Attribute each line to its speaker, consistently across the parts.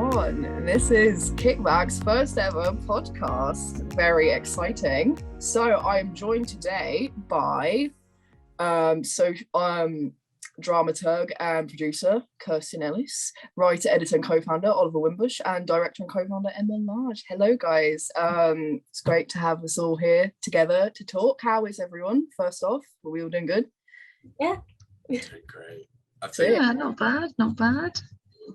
Speaker 1: everyone. This is Kickback's first ever podcast. Very exciting. So I'm joined today by dramaturg and producer Kirsten Ellis, writer, editor and co-founder Oliver Wimbush, and director and co-founder Emma Large. Hello guys. It's great to have us all here together to talk. How is everyone? First off, are we all doing good?
Speaker 2: Yeah.
Speaker 3: Doing great. I think
Speaker 2: not bad.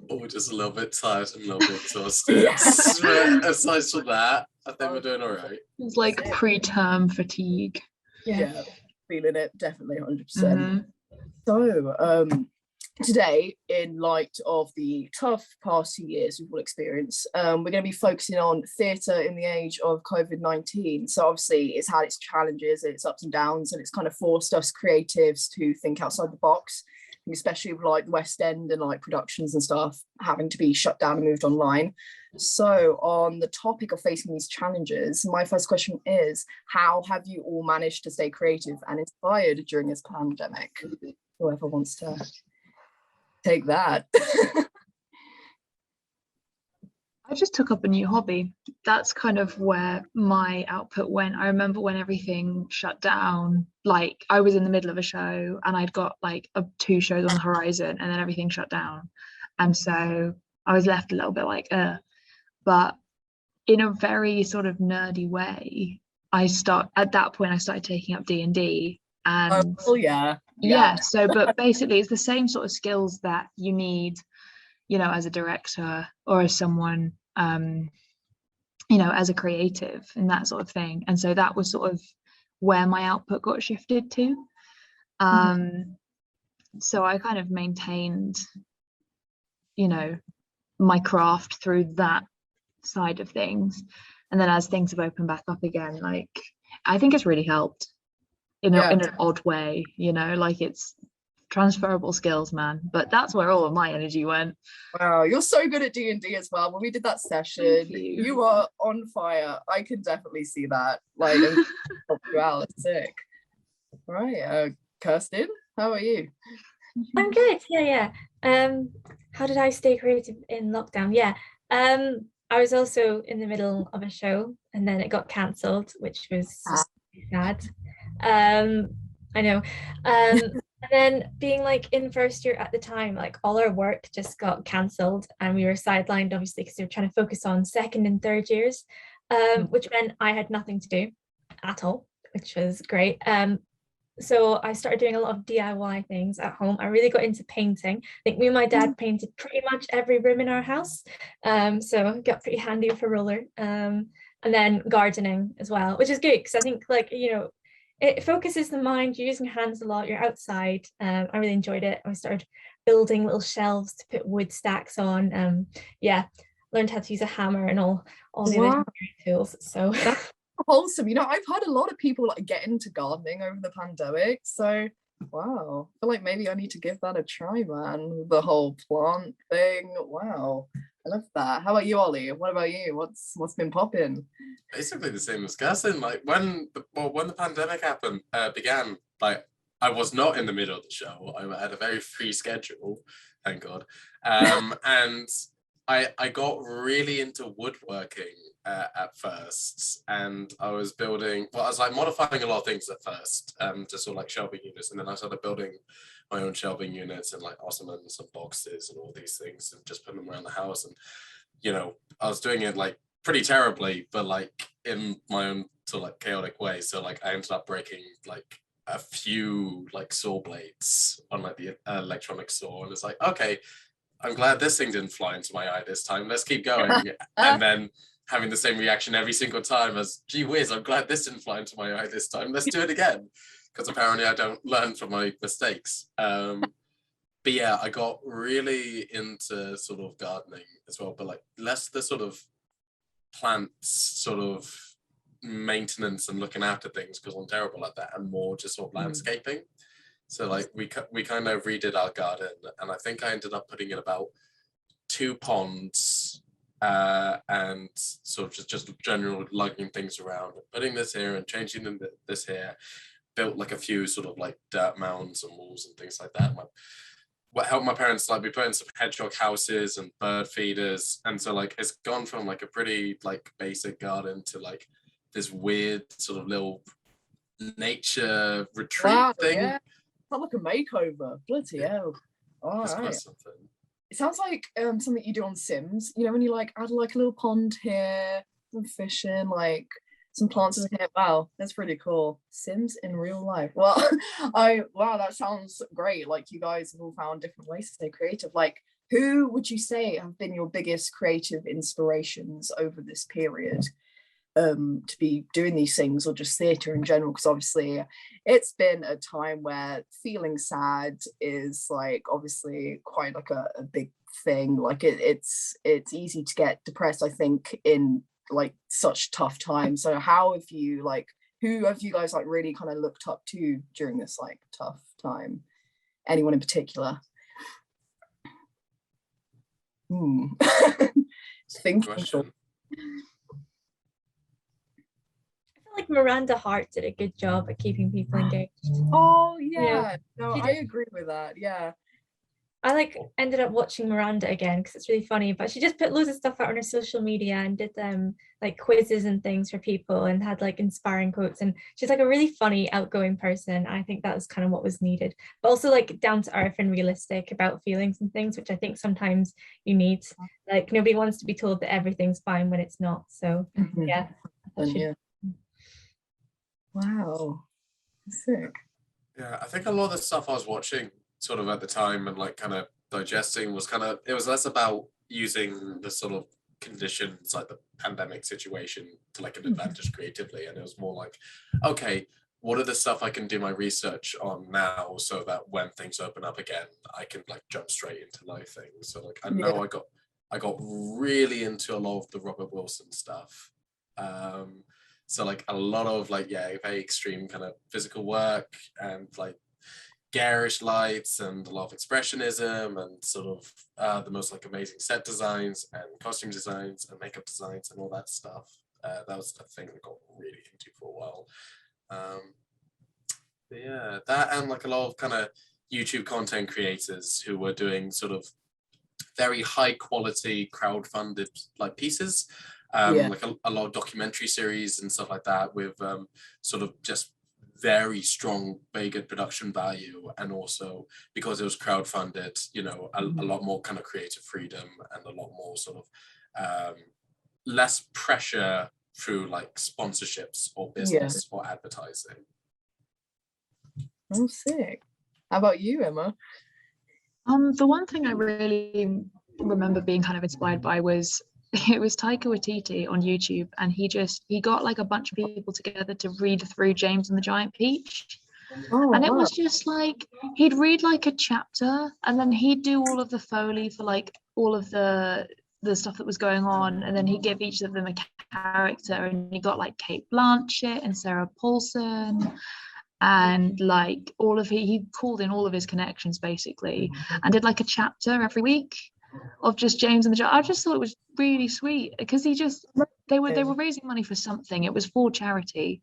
Speaker 3: we're just a little bit tired and a little bit exhausted.
Speaker 1: Yes.
Speaker 3: But aside from that, I think we're doing all right.
Speaker 2: It's like preterm fatigue.
Speaker 1: Yeah, feeling it, definitely 100%. So today, in light of the tough past 2 years we've all experienced, we're going to be focusing on theatre in the age of COVID-19. So obviously it's had its challenges, its ups and downs, and it's kind of forced us creatives to think outside the box, especially with like the West End and like productions and stuff having to be shut down and moved online. So on the topic of facing these challenges, my first question is, how have you all managed to stay creative and inspired during this pandemic? Whoever wants to take that.
Speaker 2: I just took up a new hobby. That's kind of where my output went. I remember when everything shut down, like I was in the middle of a show and I'd got like 2 shows on the horizon and then everything shut down. And so I was left a little bit like, but in a very sort of nerdy way, at that point I started taking up D&D. And so but basically it's the same sort of skills that you need, you know, as a director or as someone you know, as a creative and that sort of thing. And so that was sort of where my output got shifted to. So I kind of maintained, you know, my craft through that side of things. And then as things have opened back up again, like I think it's really helped in an odd way, you know, like it's transferable skills, man. But that's where all of my energy went.
Speaker 1: Wow, you're so good at D&D as well. When we did that session, you are on fire. I can definitely see that. Like, help you out. It's sick. All right, Kirsten, how are you?
Speaker 4: I'm good. Yeah. How did I stay creative in lockdown? I was also in the middle of a show and then it got cancelled, which was sad. I know. And then being like in first year at the time, like all our work just got cancelled and we were sidelined obviously because we were trying to focus on second and third years, which meant I had nothing to do at all, which was great. So I started doing a lot of DIY things at home. I really got into painting. I think me and my dad painted pretty much every room in our house. So I got pretty handy with a roller. And then gardening as well, which is good because I think like, you know, it focuses the mind, you're using your hands a lot, you're outside. I really enjoyed it. I started building little shelves to put wood stacks on. Learned how to use a hammer and all the other tools. So
Speaker 1: that's wholesome. You know, I've heard a lot of people like get into gardening over the pandemic. So wow, I feel like maybe I need to give that a try, man. The whole plant thing. Wow. I love that. How about you, Ollie? What about you? What's been popping?
Speaker 3: Basically the same as Kirsten. Like when the pandemic began, like I was not in the middle of the show. I had a very free schedule, thank God. And I got really into woodworking at first, and I was like modifying a lot of things at first, just sort of like shelving units, and then I started building my own shelving units and like ottomans and boxes and all these things and just putting them around the house. And you know, I was doing it like pretty terribly, but like in my own sort of like chaotic way. So like I ended up breaking like a few like saw blades on like the electronic saw, and it's like, okay, I'm glad this thing didn't fly into my eye this time, let's keep going. And then having the same reaction every single time as, gee whiz, I'm glad this didn't fly into my eye this time, let's do it again. Because apparently I don't learn from my mistakes. But yeah, I got really into sort of gardening as well, but like less the sort of plants sort of maintenance and looking after things, because I'm terrible at that, and more just sort of landscaping. So like we kind of redid our garden, and I think I ended up putting in about 2 ponds and sort of just general lugging things around, putting this here and changing this here. Built like a few sort of like dirt mounds and walls and things like that. what helped my parents like we put in some hedgehog houses and bird feeders, and so like it's gone from like a pretty like basic garden to like this weird sort of little nature retreat thing.
Speaker 1: Yeah. Sounds like a makeover. Bloody hell. All
Speaker 3: It's quite
Speaker 1: right.
Speaker 3: something.
Speaker 1: It sounds like something you do on Sims. You know, when you like add like a little pond here, some fishing, like some plants in here. Wow, that's pretty cool. Sims in real life. Well, wow, that sounds great. Like you guys have all found different ways to stay creative. Like, who would you say have been your biggest creative inspirations over this period? To be doing these things, or just theatre in general, because obviously it's been a time where feeling sad is like obviously quite like a big thing. Like it's easy to get depressed, I think, in like such tough times. So how have you like, who have you guys like really kind of looked up to during this like tough time? Anyone in particular? Thinking.
Speaker 4: Like Miranda Hart did a good job at keeping people engaged.
Speaker 1: Oh yeah,
Speaker 4: you know,
Speaker 1: no, I agree with that. Yeah,
Speaker 4: I like ended up watching Miranda again because it's really funny, but she just put loads of stuff out on her social media and did like quizzes and things for people and had like inspiring quotes, and she's like a really funny, outgoing person. I think that was kind of what was needed, but also like down to earth and realistic about feelings and things, which I think sometimes you need. Like nobody wants to be told that everything's fine when it's not. So yeah.
Speaker 1: Wow, sick.
Speaker 3: Yeah, I think a lot of the stuff I was watching sort of at the time and like kind of digesting was kind of, it was less about using the sort of conditions like the pandemic situation to like an advantage creatively, and it was more like, okay, what are the stuff I can do my research on now so that when things open up again I can like jump straight into live things. So like I know I got really into a lot of the Robert Wilson stuff. So like a lot of like, very extreme kind of physical work and like garish lights and a lot of expressionism and sort of the most like amazing set designs and costume designs and makeup designs and all that stuff. That was the thing I got really into for a while. But yeah, that and like a lot of kind of YouTube content creators who were doing sort of very high quality crowd-funded like pieces. Like a lot of documentary series and stuff like that with sort of just very strong, very good production value, and also because it was crowd-funded, you know, a lot more kind of creative freedom and a lot more sort of less pressure through like sponsorships or business or advertising.
Speaker 1: Oh, sick. How about you, Emma?
Speaker 2: The one thing I really remember being kind of inspired by was Taika Waititi on YouTube, and he got like a bunch of people together to read through James and the Giant Peach. It was just like he'd read like a chapter and then he'd do all of the Foley for like all of the stuff that was going on, and then he'd give each of them a character, and he got like Kate Blanchett and Sarah Paulson and like he called in all of his connections basically and did like a chapter every week of just James and the Giant. I just thought it was really sweet because they were raising money for something. It was for charity,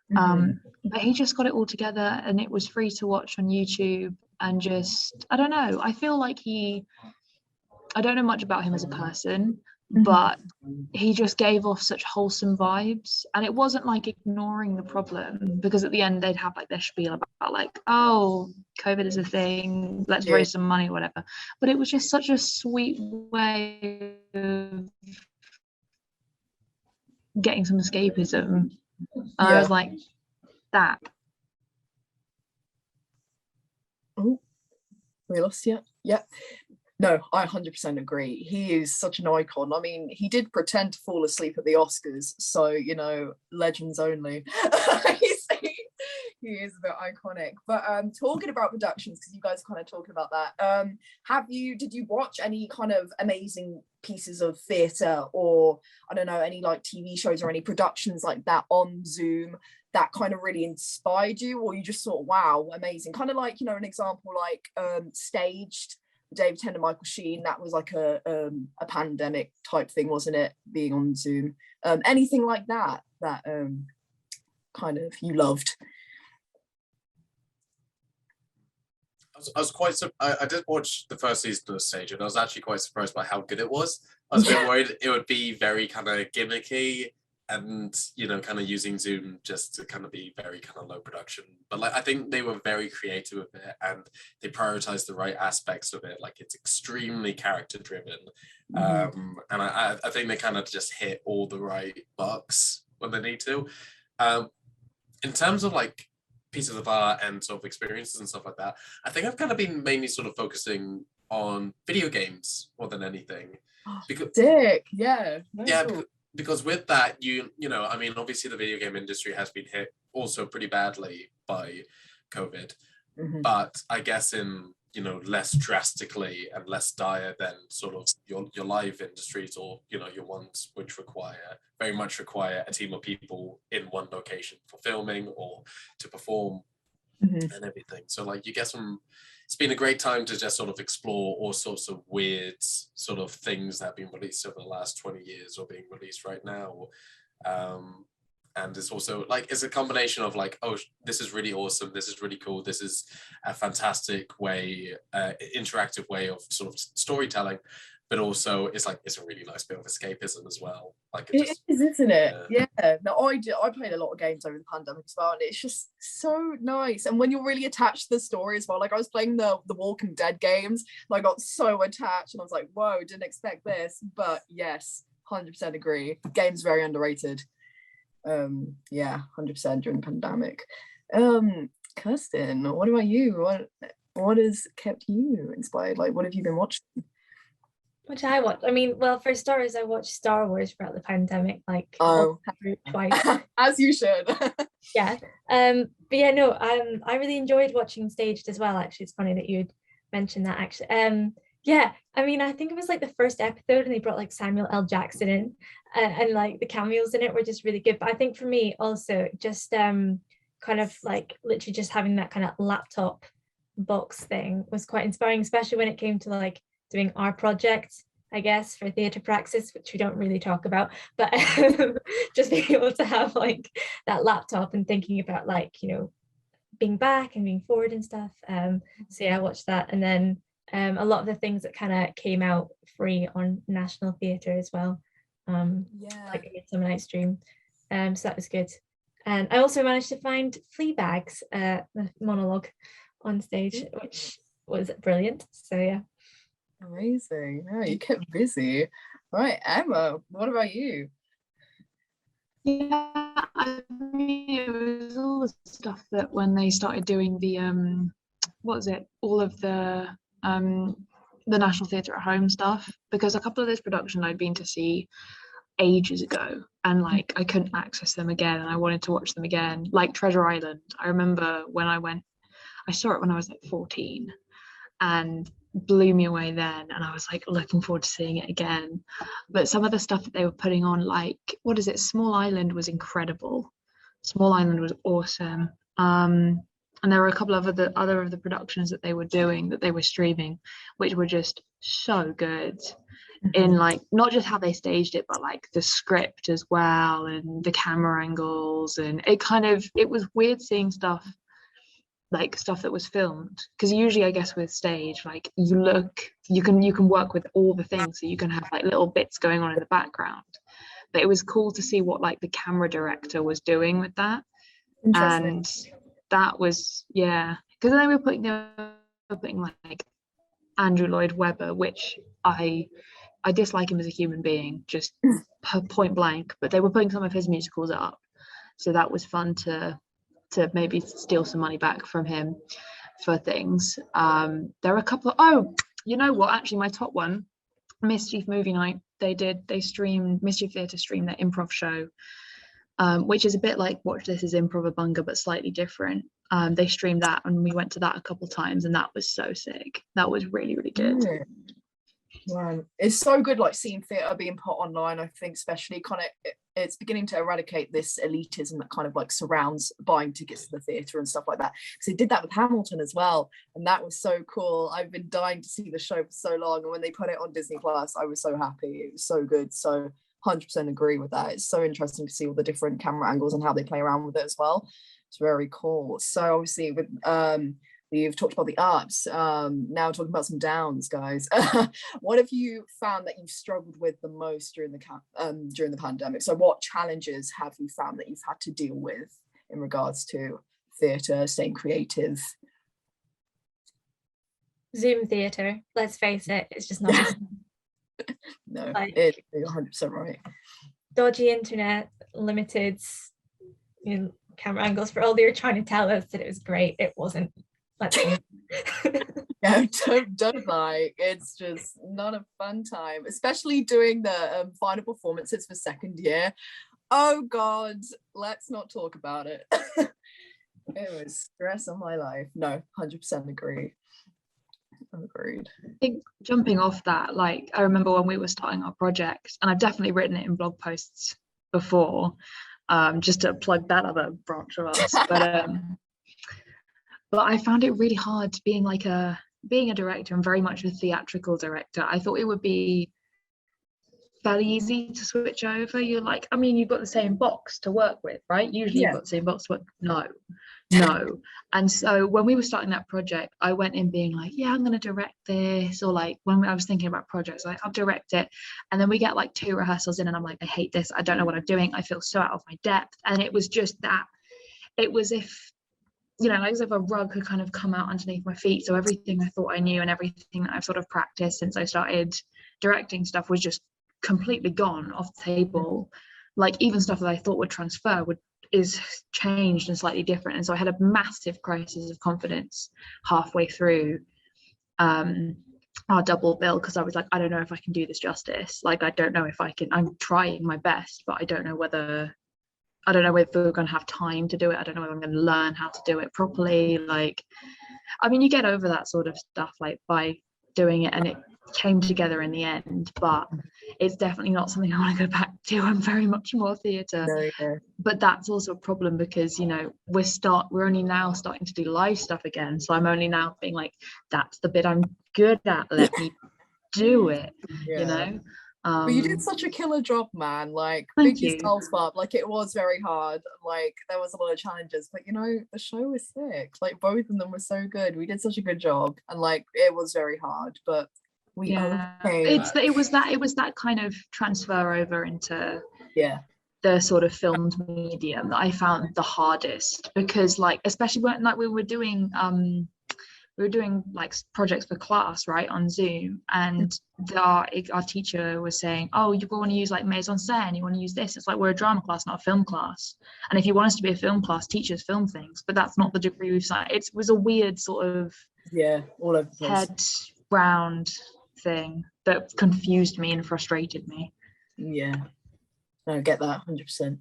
Speaker 2: but he just got it all together and it was free to watch on YouTube. And just, I don't know, I feel like I don't know much about him as a person, but he just gave off such wholesome vibes, and it wasn't like ignoring the problem, because at the end they'd have like their spiel about like, oh, COVID is a thing, let's raise some money or whatever, but it was just such a sweet way of getting some escapism. I was like, that.
Speaker 1: Oh, we lost you. No, I 100% agree. He is such an icon. I mean, he did pretend to fall asleep at the Oscars, so, you know, legends only. He is a bit iconic. But talking about productions, because you guys are kind of talking about that, did you watch any kind of amazing pieces of theatre, or, I don't know, any like TV shows or any productions like that on Zoom that kind of really inspired you, or you just thought, wow, amazing? Kind of like, you know, an example like Staged, David Tennant, Michael Sheen, that was like a pandemic type thing, wasn't it, being on Zoom? Anything like that kind of you loved?
Speaker 3: I was quite. I did watch the first season of Stage, and I was actually quite surprised by how good it was. I was a bit worried it would be very kind of gimmicky, and kind of using Zoom just to kind of be very kind of low production. But like, I think they were very creative with it, and they prioritized the right aspects of it. Like, it's extremely character driven, and I think they kind of just hit all the right bucks when they need to. In terms of like pieces of art and sort of experiences and stuff like that, I think I've kind of been mainly sort of focusing on video games more than anything.
Speaker 1: Because Dick, yeah.
Speaker 3: Yeah, because with that, I mean, obviously the video game industry has been hit also pretty badly by COVID, but I guess in less drastically and less dire than sort of your live industries, or your ones which very much require a team of people in one location for filming or to perform and everything. So like, you get it's been a great time to just sort of explore all sorts of weird sort of things that have been released over the last 20 years or being released right now. And it's also like, it's a combination of like, oh, this is really awesome, this is really cool, this is a fantastic way, interactive way of sort of storytelling, but also it's a really nice bit of escapism as well. Like,
Speaker 1: it is, isn't it? Yeah. No, I played a lot of games over the pandemic as well, and it's just so nice. And when you're really attached to the story as well, like I was playing the Walking Dead games, and I got so attached, and I was like, whoa, didn't expect this. But yes, 100% agree. The game's very underrated. 100% during the pandemic. Kirsten, what about you? What has kept you inspired? Like, what have you been watching?
Speaker 4: What did I watch? I mean, well, for starters, I watched Star Wars throughout the pandemic, like twice.
Speaker 1: As you should.
Speaker 4: Yeah. But yeah, no, I really enjoyed watching Staged as well. Actually, it's funny that you'd mentioned that. Actually, yeah. I mean, I think it was like the first episode, and they brought like Samuel L. Jackson in, and like the cameos in it were just really good. But I think for me also, just kind of like literally just having that kind of laptop box thing was quite inspiring, especially when it came to like doing our project, I guess, for theatre praxis, which we don't really talk about, but just being able to have like that laptop and thinking about like, being back and being forward and stuff. So yeah, I watched that. And then a lot of the things that kind of came out free on National Theatre as well. Like Midsummer Night's Dream. So that was good. And I also managed to find Fleabag's the monologue on stage, which was brilliant. So yeah.
Speaker 1: Amazing. Oh, you kept busy. Right, Emma, what about you?
Speaker 2: Yeah, I mean, it was all the stuff that when they started doing the all of the National Theatre at Home stuff, because a couple of those productions I'd been to see ages ago, and like I couldn't access them again, and I wanted to watch them again. Like Treasure Island, I remember when I saw it when I was like 14, and blew me away then, and I was like looking forward to seeing it again. But some of the stuff that they were putting on, like Small Island, was incredible. Small Island was awesome. And there were a couple of other of the productions that they were doing, that they were streaming, which were just so good in like not just how they staged it, but like the script as well, and the camera angles, and it was weird seeing stuff that was filmed, because usually I guess with stage, like you can work with all the things, so you can have like little bits going on in the background, but it was cool to see what like the camera director was doing with that. And that was, yeah, because they were putting like Andrew Lloyd Webber, which I dislike him as a human being, just point blank, but they were putting some of his musicals up, so that was fun to maybe steal some money back from him for things. There are a couple of, you know what, actually my top one, Mischief Movie Night, Mischief Theatre streamed their improv show, which is a bit like Watch This Is Improv-a-Bunga, but slightly different. They streamed that, and we went to that a couple of times, and that was so sick. That was really, really good.
Speaker 1: Wow. It's so good, like seeing theatre being put online. I think especially kind of it's beginning to eradicate this elitism that kind of like surrounds buying tickets to the theatre and stuff like that, because they did that with Hamilton as well, and that was so cool. I've been dying to see the show for so long, and when they put it on Disney Plus, I was so happy. It was so good. So 100% agree with that. It's so interesting to see all the different camera angles and how they play around with it as well. It's very cool. So obviously with You've talked about the ups. Now talking about some downs, guys. What have you found that you've struggled with the most during the pandemic? So what challenges have you found that you've had to deal with in regards to theatre, staying creative?
Speaker 4: Zoom theatre, let's face it, it's just not.
Speaker 1: No,
Speaker 4: like,
Speaker 1: you're 100% right.
Speaker 4: Dodgy internet, limited camera angles. For all they were trying to tell us that it was great, it wasn't.
Speaker 1: Yeah, don't lie. It's just not a fun time, especially doing the final performances for second year. Oh God, let's not talk about it. It was stress on my life. No, 100% agree. Agreed.
Speaker 2: I think jumping off that, like, I remember when we were starting our project, and I've definitely written it in blog posts before, just to plug that other branch of us, but I found it really hard being a director and very much a theatrical director. I thought it would be fairly easy to switch over. You're like, I mean, you've got the same box to work with, right? Usually you've got the same box to work. No. And so when we were starting that project, I went in being like, yeah, I'm going to direct this. Or like when I was thinking about projects, like I'll direct it. And then we get like 2 rehearsals in and I'm like, I hate this. I don't know what I'm doing. I feel so out of my depth. And it was just that, it was like as if a rug had kind of come out underneath my feet. So everything I thought I knew and everything that I've sort of practiced since I started directing stuff was just completely gone off the table. Like even stuff that I thought would transfer is changed and slightly different. And so I had a massive crisis of confidence halfway through our double bill, because I was like, I don't know if I can do this justice. Like, I don't know if I can. I'm trying my best, but I don't know whether we're going to have time to do it. I don't know whether I'm going to learn how to do it properly. Like, I mean, you get over that sort of stuff like by doing it, and it came together in the end, but it's definitely not something I want to go back to. I'm very much more theatre.
Speaker 1: No.
Speaker 2: But that's also a problem because, we're only now starting to do live stuff again. So I'm only now being like, that's the bit I'm good at. Let me do it,
Speaker 1: But you did such a killer job, man. Like,
Speaker 2: thank
Speaker 1: big
Speaker 2: you.
Speaker 1: yourself up. Like, it was very hard. Like, there was a lot of challenges, but the show was sick. Like, both of them were so good. We did such a good job, and like, it was very hard, but we overcame.
Speaker 2: It was that kind of transfer over into the sort of filmed medium that I found the hardest, because like, especially when like we were doing like projects for class, right, on Zoom, and our teacher was saying, oh, you want to use like mise en scène, you want to use this. It's like, we're a drama class, not a film class, and if you want us to be a film class, teachers film things, but that's not the degree we've signed. It was a weird sort of
Speaker 1: all over the place.
Speaker 2: head round thing that confused me and frustrated me.
Speaker 1: I get that 100%.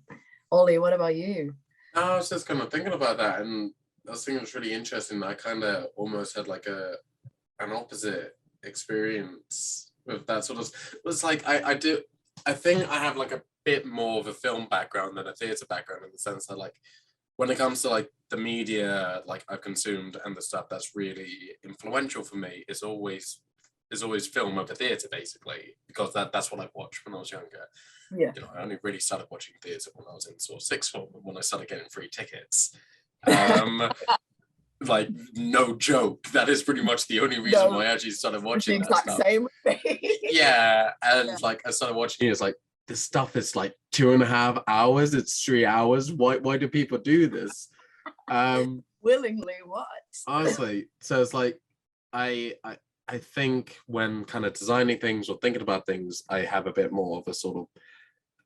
Speaker 1: Ollie, what about you?
Speaker 3: I was just kind of thinking about that, and I was thinking it was really interesting that I kind of almost had like an opposite experience with that sort of. It was like I think I have like a bit more of a film background than a theatre background, in the sense that like when it comes to like the media like I've consumed and the stuff that's really influential for me is always film over theatre, basically, because that's what I watched when I was younger. I only really started watching theatre when I was in sort of sixth form, when I started getting free tickets. Like, no joke, that is pretty much the only reason why I actually started watching that stuff.
Speaker 1: Same.
Speaker 3: Like I started watching it, it's like, this stuff is like 2.5 hours, it's 3 hours. Why do people do this?
Speaker 1: Willingly, what?
Speaker 3: Honestly, so it's like I think when kind of designing things or thinking about things, I have a bit more of a sort of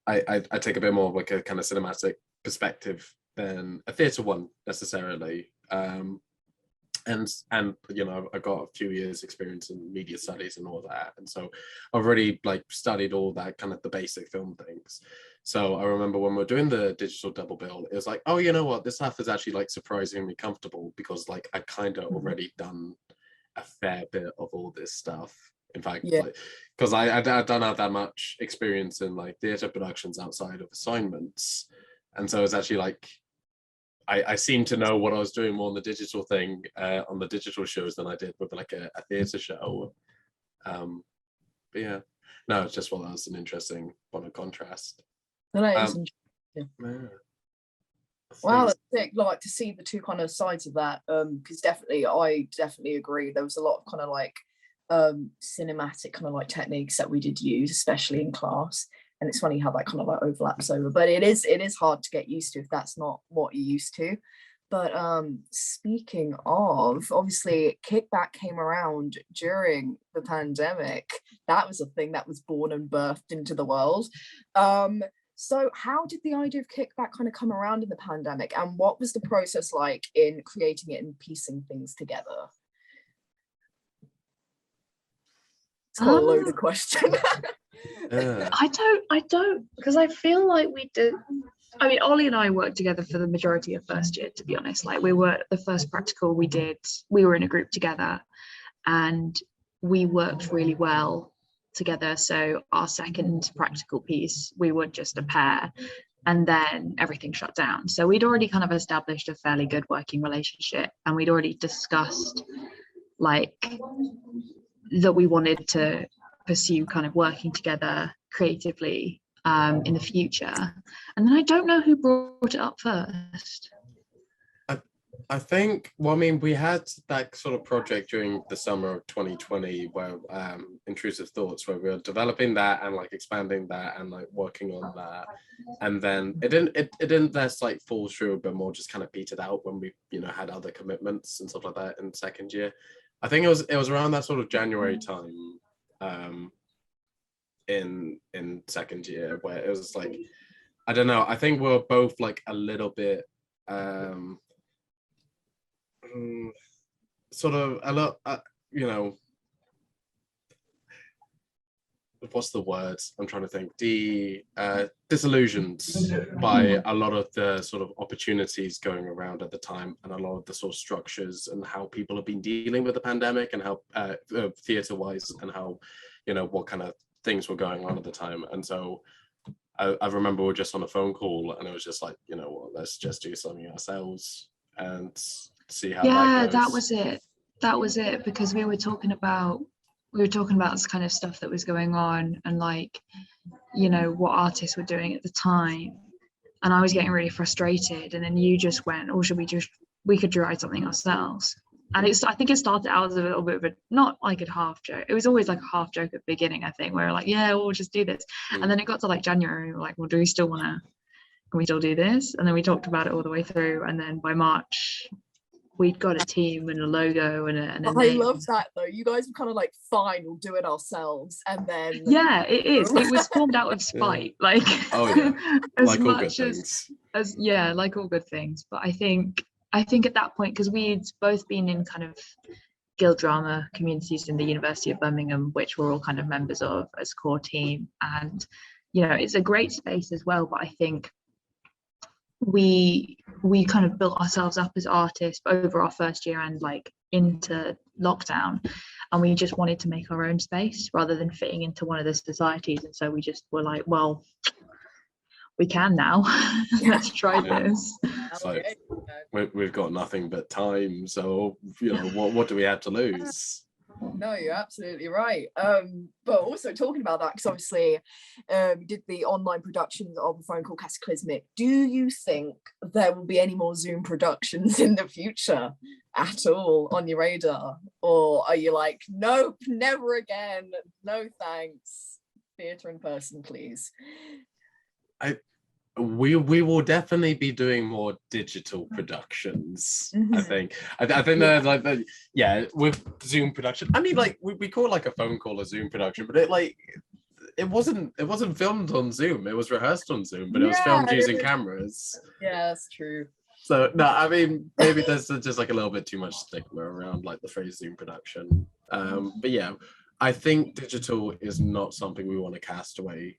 Speaker 3: I take a bit more of like a kind of cinematic perspective than a theatre one necessarily. And I've got a few years experience in media studies and all that, and so I've already like studied all that kind of the basic film things. So I remember when we're doing the digital double bill, it was like, oh, you know what, this stuff is actually like surprisingly comfortable, because like I kind of already done a fair bit of all this stuff. In fact, because I don't have that much experience in like theatre productions outside of assignments, and so it's actually like I seem to know what I was doing more on the digital thing, on the digital shows, than I did with like a theatre show. But yeah, no, it's just, well, that was an interesting one of contrast.
Speaker 1: I Wow, that's sick. Like to see the two kind of sides of that, because I definitely agree. There was a lot of kind of like cinematic kind of like techniques that we did use, especially in class. And it's funny how that kind of like overlaps over, but it is hard to get used to if that's not what you're used to. But speaking of, obviously Kickback came around during the pandemic. That was a thing that was born and birthed into the world. So how did the idea of Kickback kind of come around in the pandemic, and what was the process like in creating it and piecing things together? It's quite a loaded question.
Speaker 2: I don't, because I feel like we did. I mean, Ollie and I worked together for the majority of first year, to be honest. Like, we were the first practical we did, we were in a group together and we worked really well together. So our second practical piece, we were just a pair, and then everything shut down. So we'd already kind of established a fairly good working relationship, and we'd already discussed like that we wanted to pursue kind of working together creatively in the future. And then I don't know who brought it up first.
Speaker 3: I think, well, I mean, we had that sort of project during the summer of 2020 where Intrusive Thoughts, where we were developing that and like expanding that and like working on that. And then it didn't just like fall through, but more just kind of petered out when we, you know, had other commitments and stuff like that in second year. I think it was around that sort of January time in second year where it was like, I don't know, I think we were both like a little bit sort of a lot, you know, what's the word I'm trying to think, disillusioned by a lot of the sort of opportunities going around at the time, and a lot of the sort of structures and how people have been dealing with the pandemic, and how theatre wise, and how, you know, what kind of things were going on at the time. And so I remember we were just on a phone call and it was just like, you know what, let's just do something ourselves and see how that goes.
Speaker 2: That was it, because we were talking about this kind of stuff that was going on, and like, you know, what artists were doing at the time, and I was getting really frustrated, and then you just went, oh, we could try something ourselves. And I think it started out as a little bit of a, not like a half joke, it was always like a half joke at the beginning, I think, where we were like, yeah, we'll just do this. And then it got to like January, and we were like, well, can we still do this? And then we talked about it all the way through, and then by March we'd got a team and a logo and a
Speaker 1: I
Speaker 2: name.
Speaker 1: love that though. You guys were kind of like, fine, we'll do it ourselves, and then
Speaker 2: it was formed out of spite, like as
Speaker 3: like
Speaker 2: much as like all good things. But I think at that point, because we'd both been in kind of guild drama communities in the University of Birmingham, which we're all kind of members of as core team, and you know, it's a great space as well. But I think we kind of built ourselves up as artists over our first year and like into lockdown, and we just wanted to make our own space rather than fitting into one of the societies. And so we just were like, well, we can now. Let's try this.
Speaker 3: It's like, we've got nothing but time, so you know, what do we have to lose?
Speaker 1: No, you're absolutely right. But also talking about that, because obviously you did the online productions of A Phone Call Cataclysmic. Do you think there will be any more Zoom productions in the future at all on your radar? Or are you like, nope, never again, no thanks, theatre in person, please?
Speaker 3: We will definitely be doing more digital productions. I think that like with Zoom production, I mean, like we call like a phone call a Zoom production, but it wasn't filmed on Zoom, it was rehearsed on Zoom, but it was filmed using cameras.
Speaker 1: Yeah, that's true.
Speaker 3: So no, I mean, maybe there's just like a little bit too much stigma around like the phrase Zoom production. But yeah, I think digital is not something we want to cast away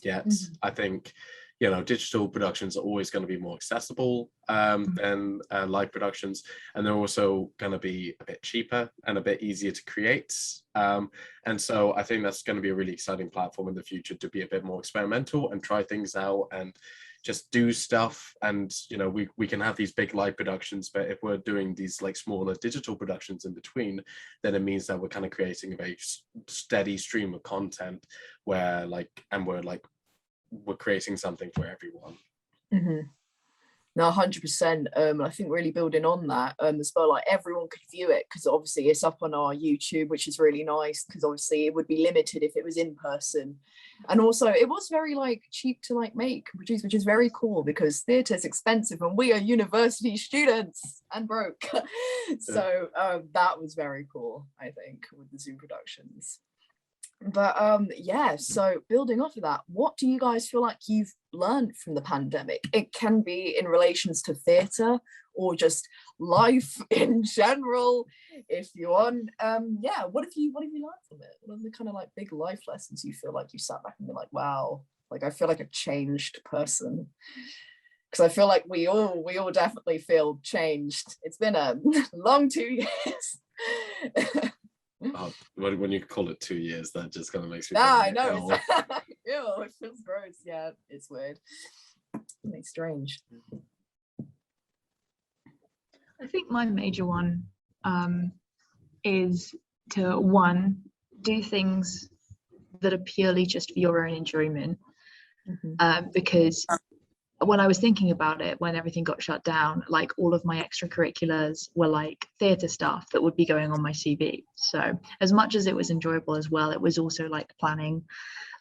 Speaker 3: yet. I think, you know, digital productions are always going to be more accessible than live productions, and they're also going to be a bit cheaper and a bit easier to create. And so I think that's going to be a really exciting platform in the future to be a bit more experimental and try things out and just do stuff. And you know, we can have these big live productions, but if we're doing these like smaller digital productions in between, then it means that we're kind of creating a very steady stream of content where we're creating something for everyone.
Speaker 1: No, 100%. I think really building on that as well, like everyone could view it, because obviously it's up on our YouTube, which is really nice, because obviously it would be limited if it was in person. And also it was very like cheap to like make and produce, which is very cool, because theatre is expensive and we are university students and broke. So that was very cool, I think, with the Zoom productions. But yeah, so building off of that, what do you guys feel like you've learned from the pandemic? It can be in relations to theatre or just life in general, if you want. Yeah, what have you learned from it? What are the kind of like big life lessons you feel like you sat back and be like, wow, like I feel like a changed person? Because I feel like we all definitely feel changed. It's been a long 2 years.
Speaker 3: Oh, when you call it 2 years, that just kind of makes me
Speaker 1: I know. Ew, it feels gross. Yeah, it's weird. It's strange.
Speaker 2: I think my major one is to, one, do things that are purely just for your own enjoyment. Because when I was thinking about it, when everything got shut down, like all of my extracurriculars were like theatre stuff that would be going on my CV. So as much as it was enjoyable as well, it was also like planning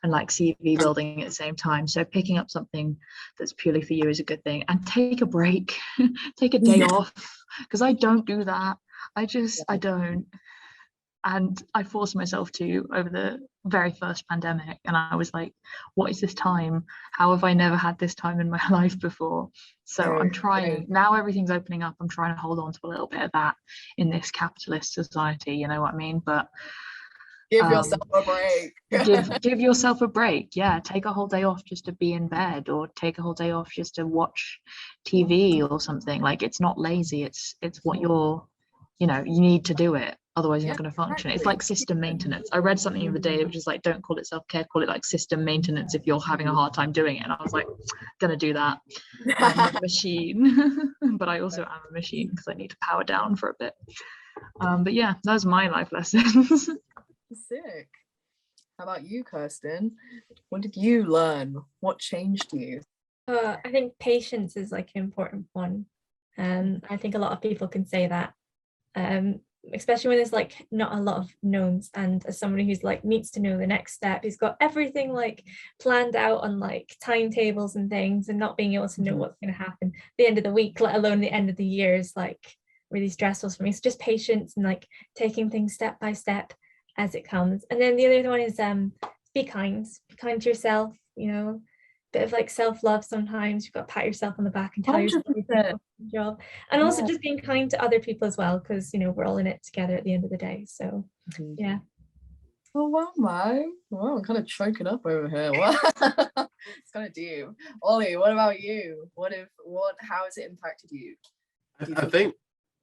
Speaker 2: and like CV building at the same time. So picking up something that's purely for you is a good thing. And take a break, take a day off, because I don't do that. I don't. And I forced myself to over the very first pandemic, and I was like, what is this time? How have I never had this time in my life before? So I'm trying, now everything's opening up, I'm trying to hold on to a little bit of that in this capitalist society, you know what I mean? But
Speaker 1: give yourself a break.
Speaker 2: give yourself a break. Yeah, take a whole day off just to be in bed, or take a whole day off just to watch TV or something. Like, it's not lazy, it's what you're, you know, you need to do it, otherwise you're not going to function. It's like system maintenance. I read something the other day which is like, don't call it self-care, call it like system maintenance if you're having a hard time doing it. And I was like, gonna do that. I'm not a machine. But I also am a machine because I need to power down for a bit. But yeah, those are my life lessons.
Speaker 1: Sick. How about you, Kirsten? What did you learn? What changed you?
Speaker 4: I think patience is like an important one. I think a lot of people can say that, especially when there's like not a lot of knowns, and as somebody who's like needs to know the next step, who's got everything like planned out on like timetables and things, and not being able to know what's going to happen at the end of the week, let alone the end of the year, is like really stressful for me. So just patience and like taking things step by step as it comes. And then the other one is be kind to yourself, you know, bit of like self-love. Sometimes you've got to pat yourself on the back and tell yourself you're doing a good job, and also just being kind to other people as well, because you know we're all in it together at the end of the day. So yeah.
Speaker 1: Oh wow, Mo. Wow, I'm kind of choking up over here. Wow. It's kind of deep. Ollie, what about you? How has it impacted you?
Speaker 3: I think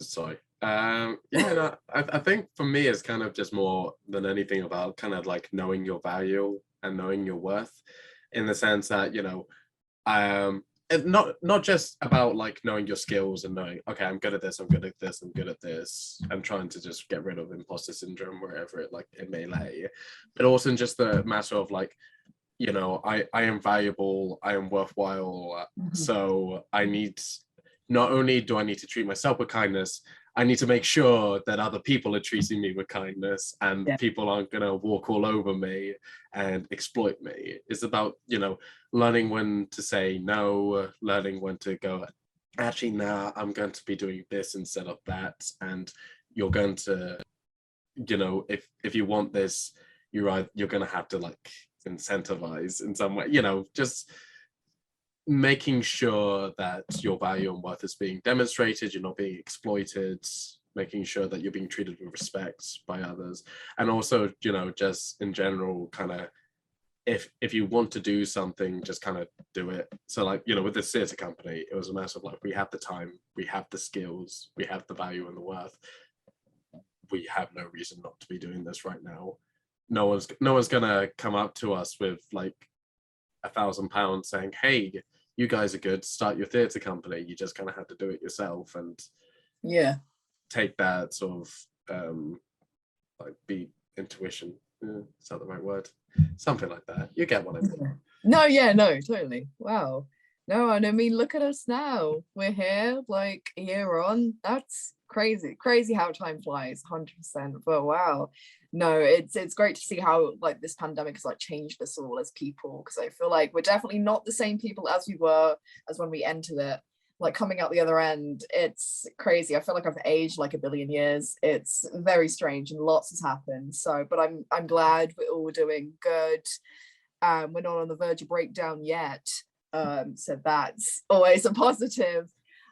Speaker 3: sorry. No, I think for me it's kind of just more than anything about kind of like knowing your value and knowing your worth, in the sense that, you know, it's not just about like knowing your skills and knowing, okay, I'm good at this, I'm good at this, I'm good at this, and trying to just get rid of imposter syndrome wherever it may lay, but also just the matter of like, you know, I am valuable, I am worthwhile, so I need, not only do I need to treat myself with kindness, I need to make sure that other people are treating me with kindness, and people aren't going to walk all over me and exploit me. It's about, you know, learning when to say no, learning when to go, actually, nah, I'm going to be doing this instead of that. And you're going to, you know, if you want this, you're going to have to like incentivize in some way, you know, just making sure that your value and worth is being demonstrated, you're not being exploited, making sure that you're being treated with respect by others. And also, you know, just in general, kind of, if you want to do something, just kind of do it. So like, you know, with this theatre company, it was a matter of like, we have the time, we have the skills, we have the value and the worth. We have no reason not to be doing this right now. No one's gonna come up to us with like £1,000 saying, hey, you guys are good, start your theatre company. You just kind of have to do it yourself and take that sort of like be intuition. Is that the right word? Something like that. You get what I mean.
Speaker 1: No, totally. Wow. No, and I mean, look at us now. We're here like a year on. That's crazy how time flies, 100%. But wow, no, it's great to see how like this pandemic has like changed us all as people, because I feel like we're definitely not the same people as we were as when we entered it. Like coming out the other end, it's crazy. I feel like I've aged like a billion years. It's very strange and lots has happened. So, but I'm glad we're all doing good. We're not on the verge of breakdown yet. So that's always a positive.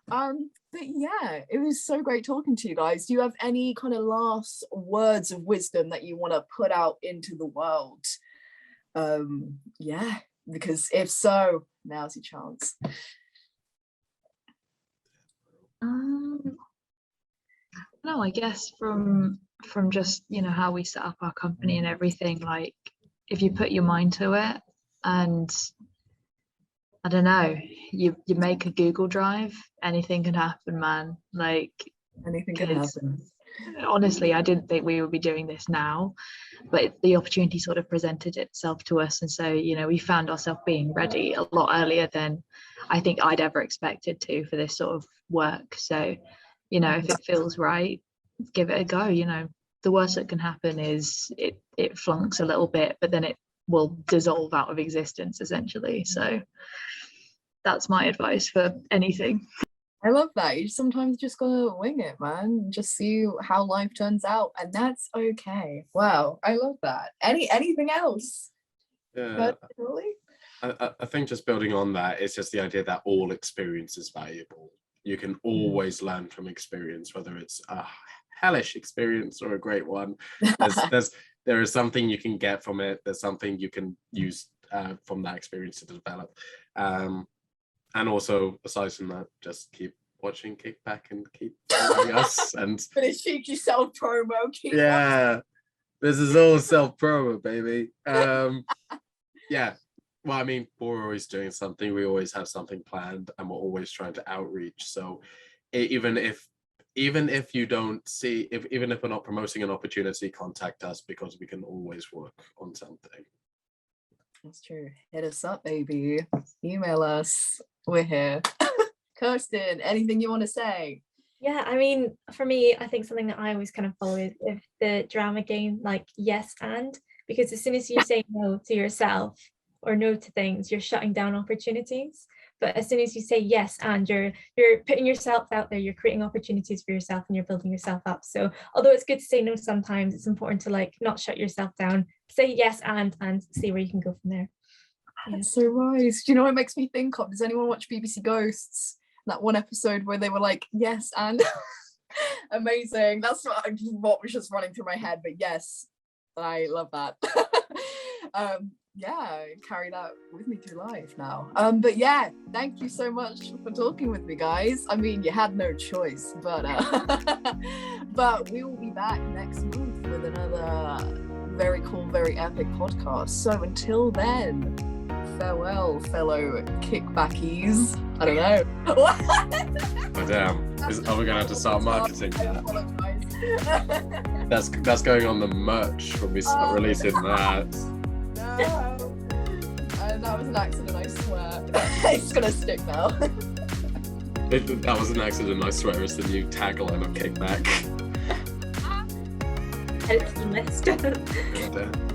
Speaker 1: But yeah, it was so great talking to you guys. Do you have any kind of last words of wisdom that you want to put out into the world? Yeah, because if so, now's your chance.
Speaker 2: No, I guess from just, you know, how we set up our company and everything, like if you put your mind to it and I don't know, you make a Google Drive, anything can happen, man. Like
Speaker 1: anything can happen.
Speaker 2: Honestly, I didn't think we would be doing this now, but the opportunity sort of presented itself to us, and so, you know, we found ourselves being ready a lot earlier than I think I'd ever expected to for this sort of work. So, you know, if it feels right, give it a go. You know, the worst that can happen is it flunks a little bit, but then it will dissolve out of existence essentially. So that's my advice for anything.
Speaker 1: I love that. You sometimes just gotta wing it, man. Just see how life turns out, and that's okay. Wow, I love that. Anything else?
Speaker 3: Yeah,
Speaker 1: really?
Speaker 3: I think just building on that, it's just the idea that all experience is valuable. You can always learn from experience, whether it's a hellish experience or a great one. There is something you can get from it. There's something you can use from that experience to develop. And also, aside from that, just keep watching Kickback and keep following us. And
Speaker 1: but it's cheeky self promo.
Speaker 3: Yeah, this is all self promo, baby. Yeah. Well, I mean, we're always doing something. We always have something planned, and we're always trying to outreach. So, even if you don't see, even if we're not promoting an opportunity, contact us, because we can always work on something.
Speaker 1: That's true. Hit us up, baby. Email us. We're here. Kirsten, anything you want to say?
Speaker 4: Yeah, I mean, for me, I think something that I always kind of follow is the drama game, like yes and, because as soon as you say no to yourself or no to things, you're shutting down opportunities. But as soon as you say yes and, you're putting yourself out there, you're creating opportunities for yourself and you're building yourself up. So although it's good to say no sometimes, it's important to like not shut yourself down, say yes and see where you can go from there.
Speaker 1: That's so wise. Do you know what it makes me think of? Does anyone watch BBC Ghosts? That one episode where they were like, yes, and amazing. That's what was just running through my head. But yes, I love that. Yeah, carry that with me through life now. But yeah, thank you so much for talking with me, guys. I mean, you had no choice, but but we will be back next month with another very cool, very epic podcast. So until then, farewell, fellow kickbackies. I don't know.
Speaker 3: Oh damn! Are we gonna have to start marketing that? That's going on the merch when we start releasing that.
Speaker 1: No. That was an accident, I swear. It's gonna stick now.
Speaker 3: That was an accident, I swear. It's the new tagline of Kickback.
Speaker 4: It's the list.